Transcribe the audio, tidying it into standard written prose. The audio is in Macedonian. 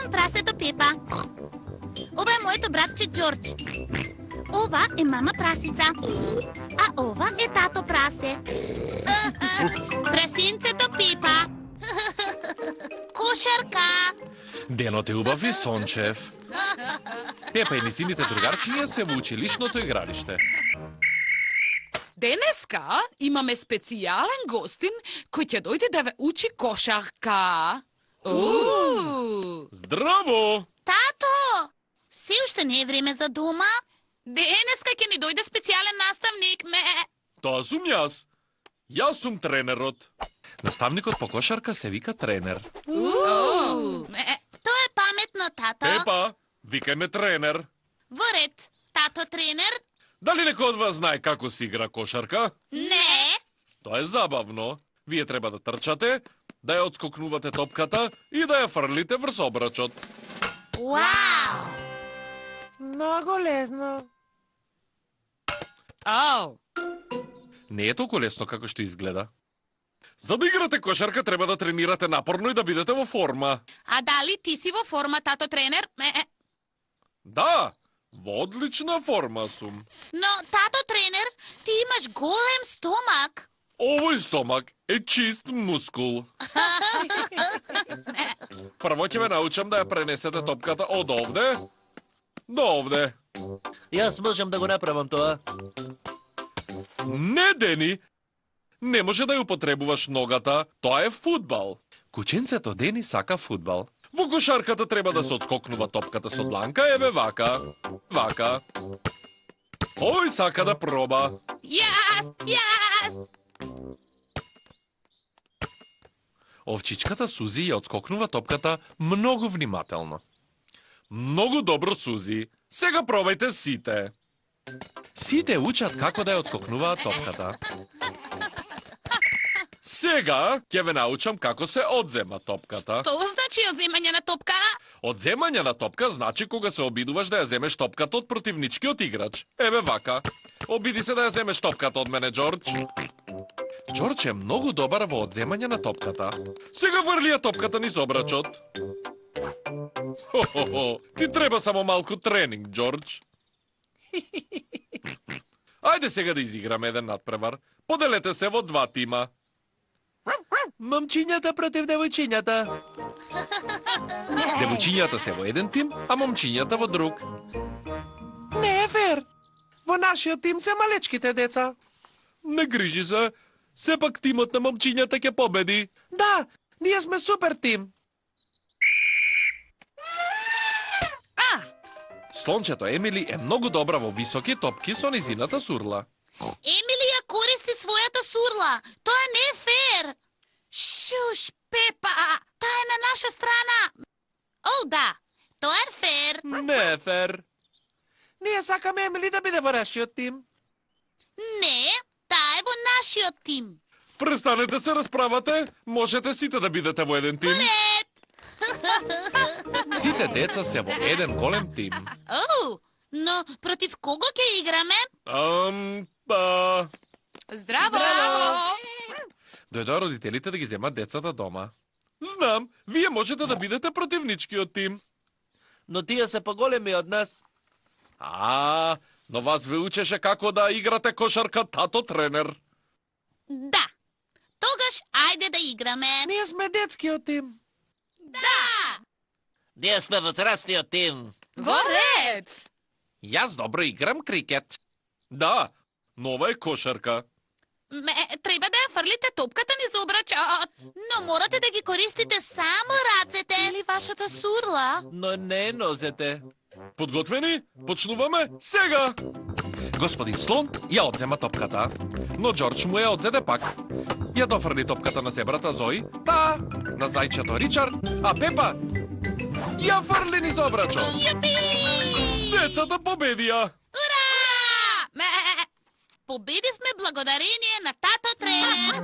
съм прасето Пепа. Ова е моето братче Джордж. Ова е мама прасица. А ова е тато прасе. Прасинцето Пепа. Кошарка. Денот е убав и сончев. Пепа и низините другарчиња се во училишното игралиште. Денеска имаме специјален гостин кој ќе дојде да ве учи кошарка. Здраво! Тато! Се уште не е време за дома? Денеска ќе ни дојде специјален наставник. Тоа сум јас. Јас сум тренерот. Наставникот по кошарка се вика тренер. Тоа е паметно, тато. Пепа, викај ме тренер. Во ред, тато тренер? Дали некој од вас знае како се игра кошарка? Не. Тоа е забавно. Вие треба да трчате, да ја отскокнувате топката и да ја фрлите врз обрачот. Вау! Много лесно. Ау! Не е толку лесно како што изгледа. За да играте кошарка треба да тренирате напорно и да бидете во форма. А дали ти си во форма, тато тренер? Да, во одлична форма сум. Но, тато тренер, ти имаш голем стомак. Овој стомак е чист мускул. Прво ќе ве научам да ја пренесете топката од овде до овде. Јас можам да го направам тоа. Не, Дени! Не може да ја употребуваш ногата, тоа е фудбал. Кученцето Дени сака фудбал. Во кошарката треба да се отскокнува топката со дланка, еве вака. Вака. Ој сака да проба. Јас! Овчичката Сузи ја отскокнува топката многу внимателно. Многу добро, Сузи. Сега пробајте сите. Сите учат како да ја отскокнуваат топката. Сега ќе ве научам како се одзема топката. Тоа значи одземање на топка? Одземање на топка значи кога се обидуваш да ја земеш топката од противничкиот играч. Еве вака. Обиди се да ја земеш топката од мене, Џордж. Џордж е многу добар во одземање на топката. Сега врли ја топката низ обрачот. Хо-хо-хо, ти треба само малку тренинг, Џордж. Ајде сега да изиграме еден надпревар. Поделете се во два тима. Момчињата против девојчињата. Девојчињата се во еден тим, а момчињата во друг. Не е фер. Во нашиот тим се малечките деца. Не грижи се, сепак тимот на момчињата ќе победи. Да, ние сме супер тим. Слончето Емили е многу добра во високи топки со низината сурла. Емили ја користи својата сурла. Тоа не е фер. Шуш, Пепа! Таа е на наша страна. О, да. Тоа е фер. Не е фер. Ние сакаме Емили да биде во нашиот тим. Не, таа е во нашиот тим. Престанете се расправате, можете сите да бидете во еден тим. Ред. Сите деца се во еден голем тим. Оу, но против кого ќе играме? Здраво! Дојдоа родителите да ги земат децата дома. Знам, вие можете да бидете противничкиот тим. Но тие се поголеми од нас. Но вас ве учеше како да играте кошарка тато тренер. Да. Тогаш ајде да играме. Ние сме детскиот тим. Да. Ние сме возрастниот тим. Во ред! Јас добро играм крикет. Да, но ова е кошарка. Треба да ја фрлите топката низ обрачот. Но морате да ги користите само рацете. Или вашата сурла. Но не нозете. Подготвени? Почнуваме сега! Господин Слон ја одзема топката, но Џордж му ја одзеде пак. Ја дофрли топката на себрата Зои, да, на зајчето Ричард, а Пепа ја фрли низ обрачот. Јупи! Децата победија! Ура! Победивме благодарение на тато тренер.